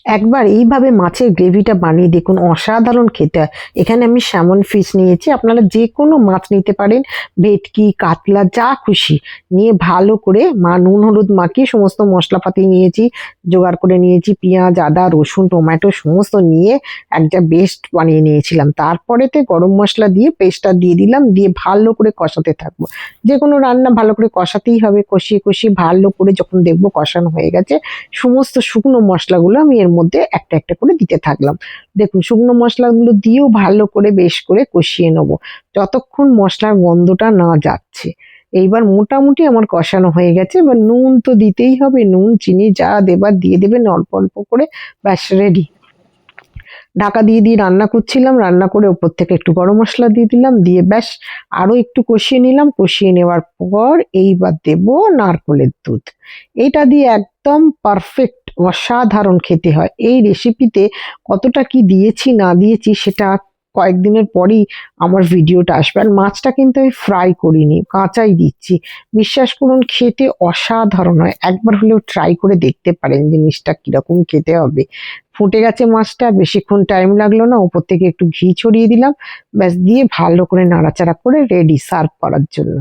একবার এইভাবে মাছের গ্রেভিটা বানিয়ে দেখুন, অসাধারণ খেতে হয়। এখানে আমি স্যামন ফিশ নিয়েছি, আপনারা যে কোনো মাছ নিতে পারেন, ভেটকি, কাতলা, যা খুশি নিয়ে ভালো করে নুন হলুদ মাখিয়ে সমস্ত মশলাপাতি নিয়েছি, জোগাড় করে নিয়েছি, পেঁয়াজ, আদা, রসুন, টমেটো সমস্ত নিয়ে একটা পেস্ট বানিয়ে নিয়েছিলাম। তারপরেতে গরম মশলা দিয়ে পেস্টটা দিয়ে দিলাম, দিয়ে ভালো করে কষাতে থাকবো। যে কোনো রান্না ভালো করে কষাতেই হবে, কষিয়ে কষিয়ে ভালো করে যখন দেখবো কষানো হয়ে গেছে, সমস্ত শুকনো মশলাগুলো আমি এর মধ্যে একটা একটা করে দিতে থাকলাম। দেখুন শুকনো মশলাগুলো দিয়েও ভালো করে বেশ করে কষিয়ে নেবো যতক্ষণ মশলার গন্ধটা না যাচ্ছে। এইবার মোটামুটি আমার কষানো হয়ে গেছে। এবার নুন তো দিতেই হবে, নুন চিনি যা দেবার দিয়ে দেবেন অল্প অল্প করে, ব্যাস রেডি। ঢাকা দিয়ে দিয়ে রান্না করছিলাম, রান্না করে ওপর থেকে একটু গরম মশলা দিয়ে দিলাম, দিয়ে ব্যাস আরো একটু কষিয়ে নিলাম। কষিয়ে নেওয়ার পর এইবার দেব নারকোলের দুধ। এটা দিয়ে একদম পারফেক্ট, অসাধারণ খেতে হয়। এই রেসিপিতে কতটা কি দিয়েছি না দিয়েছি সেটা কয়েকদিনের পরই আমার ভিডিওটা আসবে। আর মাছটা কিন্তু আমি ফ্রাই করিনি, কাঁচাই দিচ্ছি। বিশ্বাস করুন খেতে অসাধারণ হয়, একবার হলেও ট্রাই করে দেখতে পারেন জিনিসটা কিরকম খেতে হবে। ফুটে গেছে মাছটা, বেশিক্ষণ টাইম লাগলো না, উপর থেকে একটু ঘি ছড়িয়ে দিলাম, ব্যাস দিয়ে ভালো করে নাড়াচাড়া করে রেডি সার্ভ করার জন্য।